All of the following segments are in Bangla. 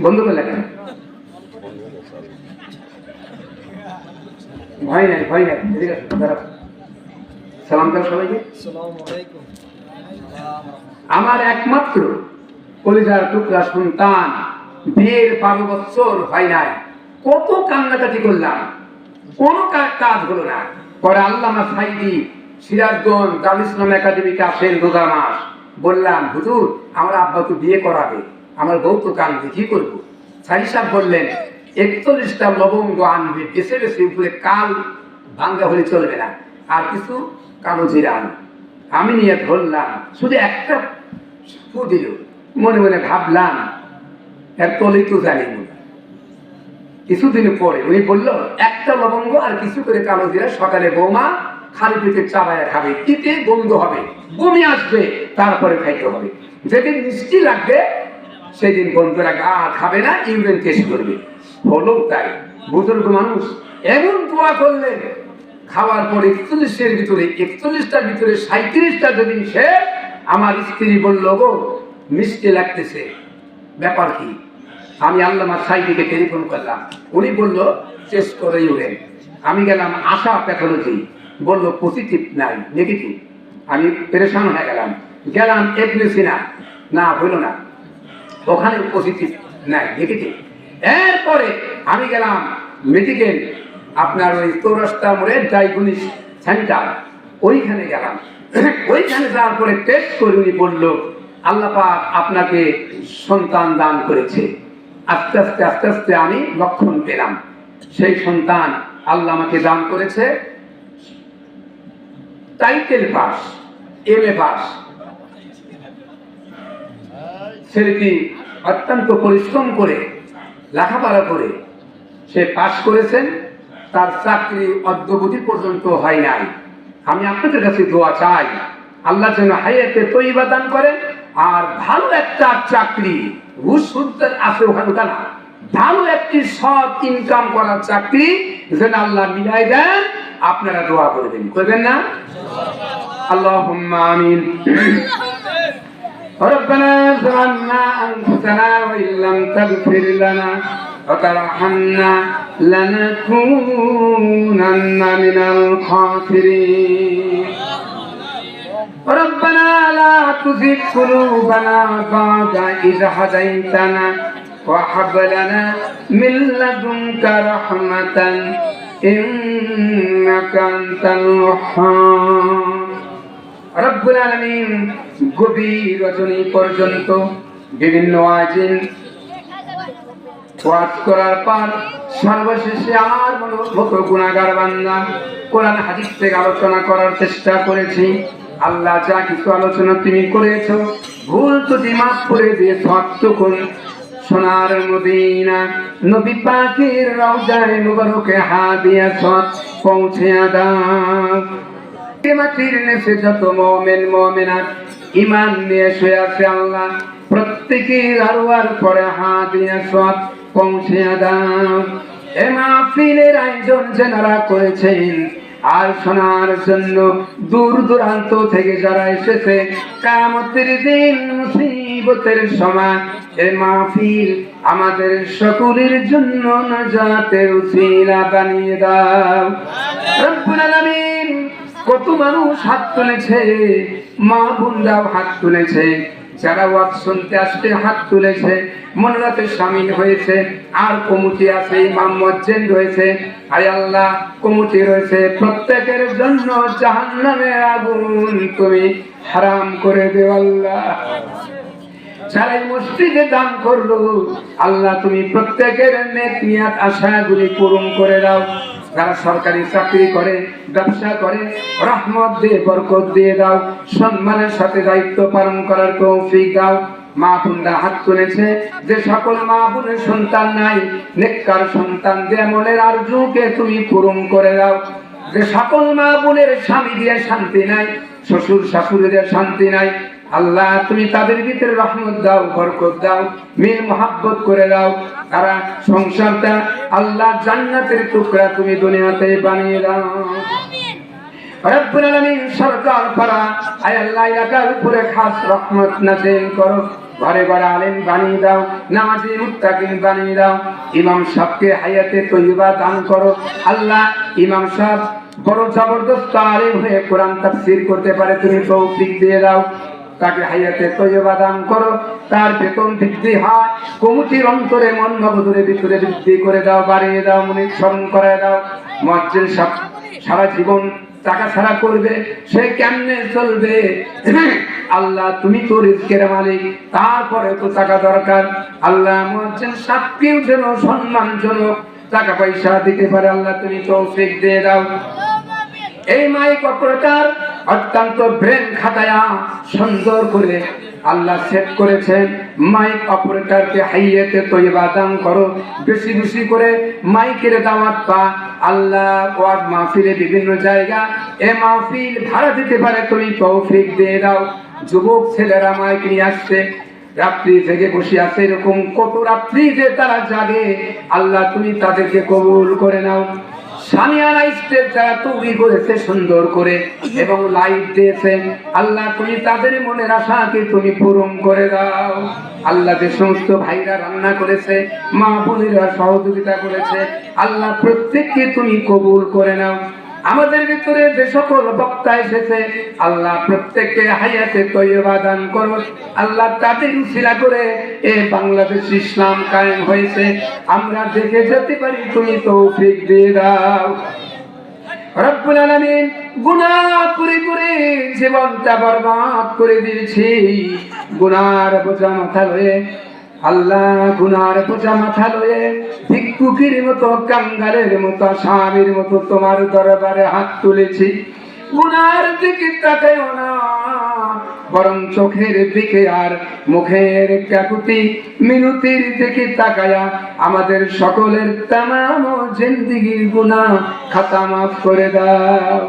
বন্ধ করলে কেন? ভয় নাই, ভয় নাই, ঠিক আছে, দাঁড়াও। সালাম দাও সবাইকে। আমার একমাত্র কলিজার টুকরা সন্তান, বিয়ের 12 বছর হয় নাই, কত কান্নাকাটি করলাম, কোনো কাজ হলো না। পরে আল্লামা সাইদি সিরাজগঞ্জ দারুল ইসলাম একাডেমিতে আসেন রোজা মাস। বললাম, হুজুর আমার আব্বা তো বিয়ে করাবে, আমার বউ তো কান্দে, কি করবো? সাইদি সাহেব বললেন, 41টা লবঙ্গ আনবে, বেছে বেছে উপরে, কাল ভাঙ্গা হলে চলবে না, আর কিছু কালো জিরা আন। আমি নিয়ে ধরলাম, শুধু একটা ফু দিল। মনে মনে ভাবলাম, এর তলেই তো জানি না। কিছুদিন পরে উনি বললো, একটা লবঙ্গ আর কিছু করে কালো জিরা সকালে বৌমা খালি পেটে চাবায়া খাবে, কিতে বন্ধ হবে, বমি আসবে, তারপরে খাইতে হবে। যেদিন মিষ্টি লাগবে সেদিন বন্ধ রাখবে, আর খাবে না, ইউরিন টেস্ট করবে। হলো তাই। বুজুর্গ মানুষ এমন দোয়া করলেন, খাওয়ার পর 41টার ভিতরে 37টা যেদিন শেষ, আমার স্ত্রী বলল, গো মিষ্টি লাগতেছে, ব্যাপার কি? আমি আল্লামা সাইদিকে টেলিফোন করলাম, উনি বলল টেস্ট করে ইউরিন। আমি গেলাম আশা প্যাথোলজি, বললো পজিটিভ নাই, নেগেটিভ। আমি পেরেশান হয়ে গেলাম এডমিসিনা, না হইল না, ওখানে পজিটিভ নাই, নেগেটিভ। এরপরে আমি গেলাম মেডিকেল, আপনার ওই চৌরাস্তা মোড়ে ডায়াগনিস সেন্টার, ওইখানে গেলাম। ওইখানে যাওয়ার পরে টেস্ট করে উনি বললো, আল্লাহ পাক আপনাকে সন্তান দান করেছে। আস্তে আস্তে আমি লক্ষণ পেলাম, সেই সন্তান আল্লাহ আমাকে দান করেছে। Title pass, MA pass. ছেলেটি অত্যন্ত পরিশ্রম করে লেখাপড়া করে সে পাস করেছেন, তার চাকরি অদ্যাবধি পর্যন্ত হয় নাই। আমি আপনাদের কাছে দোয়া চাই, আল্লাহ যেন হায়াতে তৈবা দান করেন, আর ভালো একটা চাকরি, ঘুষ সুদের আছে ওখানে না, ভালো একটি সৎ ইনকাম করার চাকরি যেন আল্লাহ মিলাই দেন। আপনারা দোয়া করবেন না? আল্লাহুম্মা আমিন। ربنا ظلمنا أنفسنا وإن لم تغفر لنا وترحمنا لنكونن من الخاسرين ربنا لا تزغ قلوبنا بعد إذ هديتنا وهب لنا من لدنك رحمة إنك أنت الوهاب রব্বুল আলামিন গভীর রজনী পর্যন্ত বিভিন্ন ওয়াজিন ওয়াজ করার পর সর্বশেষে আমার মতো গুনাহগার বান্দা কোরআন হাদিস থেকে আলোচনা করার চেষ্টা করেছি। আল্লাহ যা কিছু আলোচনা তুমি করেছো, ভুল ত্রুটি মাফ করে দিয়ে সবটুকুন সোনার মদিনা নবী পাকের রওজায়ে মুবারকে হাদিয়া সৎ পৌঁছে দাও। মাটির নিচে যত মুমিন মুমিনাত ঈমান নিয়ে শুয়ে আছে, আল্লাহ প্রত্যেকের আরওয়ার পরে হাদিয়া সৎ পৌঁছে দাও। এই মাহফিলের আয়োজন যারা করেছেন আর শোনার জন্য দূর দূরান্ত থেকে যারা এসেছে, কিয়ামতের দিন মুসিবতের সময় এই মাহফিল আমাদের সকলের জন্য নাজাতের উসিলা বানিয়ে দাও। রব্বুল আলামিন কত মানুষ হাত তুলেছে, মা বোনরাও হাত তুলেছে, যারা ওয়াজ শুনতে আসতে হাত তুলেছে, মনোরাতে শামিল হয়েছে, আর কমিটি আছে, ইমাম মুয়াজ্জিন রয়েছে, আয় আল্লাহ কমিটি রয়েছে, প্রত্যেকের জন্য জাহান্নামের আগুন তুমি হারাম করে দেও আল্লাহ। যারা এই মসজিদে দান করলো, আল্লাহ তুমি প্রত্যেকের নেক নিয়াত আশাগুলি পূরণ করে দাও। যারা সরকারি চাকরি করে, ব্যবসা করে, রহমত দিয়ে বরকত দিয়ে দাও, সম্মানের সাথে দায়িত্ব পালন করার তৌফিক দাও। মা বোনরা হাত তুলেছে, যে সকল মা বোনের সন্তান নাই, নেককার সন্তান দিয়ে মনের আরজুকে তুমি পূরণ করে দাও। যে সকল মা বোনের স্বামী দিয়ে শান্তি নাই, শ্বশুর শাশুড়ি দিয়ে শান্তি নাই, আল্লাহ তুমি তাদের ভিতরে রহমত দাও, বরকত দাও, মিল মহাব্বত করে দাও। তারা সংসারটা আল্লাহ জান্নাতের টুকরা তুমি দুনিয়াতে বানিয়ে দাও। রব্বুল আলামিন সরকার পাড়া আয় আল্লাহ এলাকার উপরে খাস রহমত নাযিল করো। ঘরে ঘরে আলেম বানিয়ে দাও, নামাজি মুত্তাকিন বানিয়ে দাও। ইমাম সাহেবকে হায়াতে তৈয়বা দান করো আল্লাহ। ইমাম সাহেব বড় জবরদস্ত আলেম হয়ে কোরআন তাফসীর করতে পারে, তুমি তৌফিক দিয়ে দাও। তাকে হায়াতে তৈয়বা দান করো, তার বেতন বৃদ্ধি হয়, কমিটির অন্তরে মন মগজের ভিতরে বৃদ্ধি করে দাও, বাড়িয়ে দাও, মনে স্মরণ করে দাও। মুয়াজ্জিন সাহেব সারা জীবন টাকা ছাড়া করবে, সে কেমনে চলবে? আল্লাহ তুমি তো রিজকের মালিক, তারপরে তো টাকা দরকার। আল্লাহ মুয়াজ্জিন সাহেবকেও যেন সম্মানজনক টাকা পয়সা দিতে পারে, আল্লাহ তুমি তৌফিক দিয়ে দাও। এই মাইক অপারেটর অত্যন্ত ব্রেন খাটায়া সুন্দর করে আল্লাহ সেট করেছেন। মাইক অপারেটরকে হাইয়াতে তৈয়বা দান করো, বেশি বেশি করে মাইকের দাওয়াত পা আল্লাহ। ওয়াজ মাহফিলে বিভিন্ন জায়গা এ মাহফিল ভাড়া দিতে পারে, তুমি তৌফিক দিয়ে দাও। যুবক ছেলেরা মাইক নিয়ে আসছে, রাত্রি থেকে বসে আছে, এরকম কত রাত্রি যে তারা জাগে, আল্লাহ তুমি তাদেরকে কবুল করে নাও। সামিয়ানা স্টেজ যারা তৈরি করেছে সুন্দর করে এবং লাইট দিয়েছে, আল্লাহ তুমি তাদের মনের আশাকে তুমি পূরণ করে দাও। আল্লাহ যে সমস্ত ভাইরা রান্না করেছে, মা বোনেরা সহযোগিতা করেছে, আল্লাহ প্রত্যেককে তুমি কবুল করে নাও। আমাদের ভিতরে যে সকল বক্তা এসেছে, আল্লাহ প্রত্যেককে হায়াতে তৈয়বা দান করো আল্লাহ। তাদের উসিলা করে এই বাংলাদেশ ইসলাম কায়েম হয়েছে, আমরা দেখে যেতে পারি, তুমি তৌফিক দিয়ে দাও। রব্বুল আলামিন গুনাহ করে করে জীবনটা বরবাদ করে দিয়েছি, গুনার বোঝা মাথা লয়ে আল্লাহ, গুনার বোঝা মাথা লয়ে ভিক্ষুকের মতো, কাঙ্গালের মতো, স্বামীর মতো তোমার দরবারে হাত তুলেছি। গুনার দিকে তাকাইও না, বরং চোখের দিকে আর মুখের কাকুতি মিনতির দিকে তাকায়া আমাদের সকলের তামাম জিন্দেগির গুনাহ খাতা মাফ করে দাও।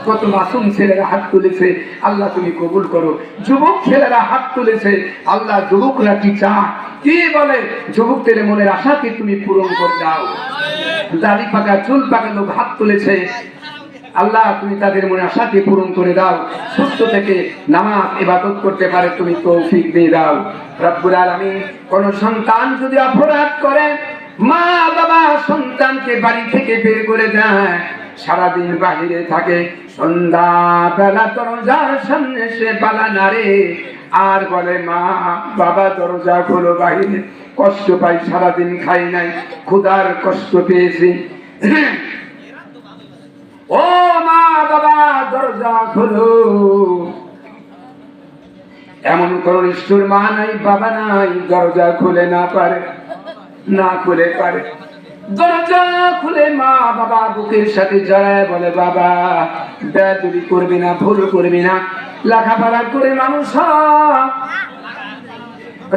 কত মাসুম ছেলেরা হাত তুলেছে, আল্লাহ তুমি কবুল করো। যুবক ছেলেরা হাত তুলেছে, আল্লাহ যুবকরা কি চায়, কি বলে, যুবকদের মনের আশাকে তুমি পূরণ করে দাও। দাড়ি পাকা চুল পাকা লোক হাত তুলেছে, আল্লাহ তুমি তাদের মনে আশাকে পূরণ করে দাও। সুস্থ থেকে নামাজ ইবাদত করতে পারে, তুমি তৌফিক দিয়ে দাও। রব্বুল আলামিন কোন সন্তান যদি অপরাধ করে, মা বাবা সন্তানকে বাড়ি থেকে বের করে দেয়, সারাদিন বাহিরে থাকে, সন্ধ্যা বেলা দরজার সামনে সে বালা নাড়ে আর বলে মা বাবা দরজা খোলো, বাহিরে কষ্ট পাই, সারাদিন খাই নাই, ক্ষুধার কষ্ট পেয়েছি, ও মা বাবা দরজা খোলো। এমন কোন নিষ্ঠুর মা নাই, বাবা নাই, দরজা খুলে না পারে, না খুলে পারে। দরজা খুলে মা বাবা বুকের সাথে জড়ায় বলে বাবা বেয়াদবি করবি না, ভুল করবি না, লেখাপড়া করে মানুষ হ।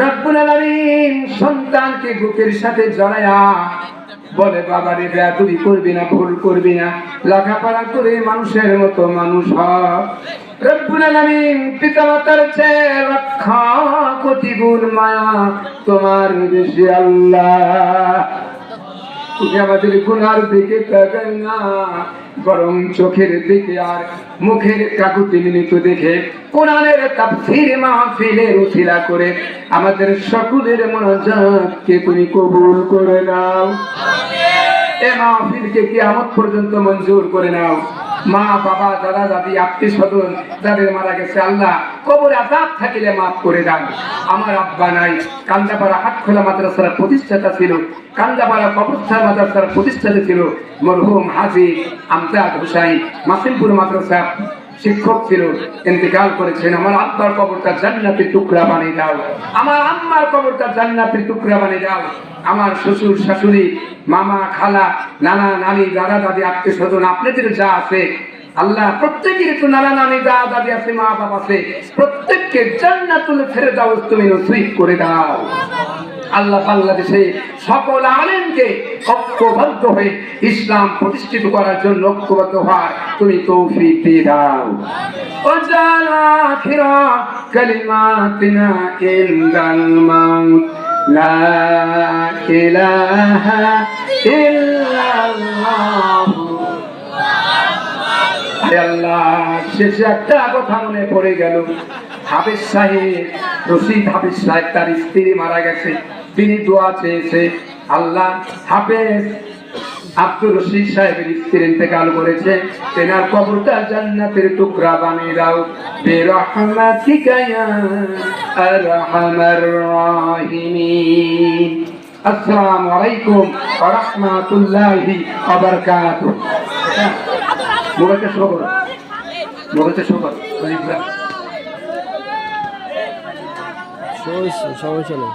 রব্বুল আলামিন সন্তানকে বুকের সাথে জড়ায়া বলে বাবা রে বেয়াদবি করবি না, ভুল করবি না, লেখাপড়া করে মানুষের মতো মানুষ হ। রব্বুল আলামিন পিতামাতার চেয়ে রক্ষা কোটি গুণ মায়া তোমার বেশি আল্লাহ। তুমি আমাদের গুনার দিকে তাকাই না, বরং চোখের দিকে আর মুখের কাকুতি মিনিত দেখে কোরআনের তাফসীর মাহফিলের উসিলা করে আমাদের সকলের মনোজাতকে তুমি কবুল করে নাও। এই মাহফিলকে কিয়ামত পর্যন্ত মঞ্জুর করে নাও। মা বাবা দাদা দাদি আত্মীয় স্বজন যাদের মারা গেছে, আল্লাহ কবরে আযাব থাকিলে মাফ করে দাও। আমার আব্বা নাই, কান্দাপাড়া হাটখোলা মাদ্রাসার প্রতিষ্ঠাতা ছিল, কান্দাপাড়া কবরস্থান মাদ্রাসার প্রতিষ্ঠাতা ছিল মরহুম হাজী আমজাদ হোসাইন, মাসিমপুর মাদ্রাসা শিক্ষক ছিল, ইন্তেকাল করেছেন। আমার আব্বার কবরটা জান্নাতের টুকরা বানিয়ে দাও, আমার আম্মার কবরটা জান্নাতের টুকরা বানিয়ে দাও। আমার শ্বশুর শাশুড়ি, মামা খালা, নানা নানি, দাদা দাদি আত্মীয় স্বজন আপনাদের যা আছে, আল্লাহ প্রত্যেকের একটু নানা নানি দাদা দাদি আছে, মা বাবা আছে, প্রত্যেককে জান্নাতুল ফেরদাউস তুমি নসিব করে দাও। আল্লাহ বাংলাদেশে সকল আলেমকে ঐক্যবদ্ধ হয়ে ইসলাম প্রতিষ্ঠিত করার জন্য ঐক্যবদ্ধ হওয়ার তুমি তৌফিক দিয়ে দাও। ওয়াজআল আখিরা কালিমাতিনা ইনদাল মাউত লা ইলাহা ইল্লাল্লাহ। আল্লাহ শেষে একটা কথা মনে পড়ে গেল, হাফেজ সাহেব, রশিদ হাফেজ সাহেব, তার স্ত্রী মারা গেছে, তিনি দোয়া চেয়েছে, আল্লাহ হাফেজ আব্দুর রশিদ সাহেবের স্ত্রী ইন্তেকাল করেছে, তেনার কবরটা জান্নাতের টুকরা বানিয়ে দাও বিরহমাতিকা ইয়া আরহামার রাহিমিন। আসসালামু আলাইকুম ওয়া রাহমাতুল্লাহি ওয়া বারাকাতুহু। মোবাইলটা শো করো, মোবাইলটা শো করো। সমস্যা নেই।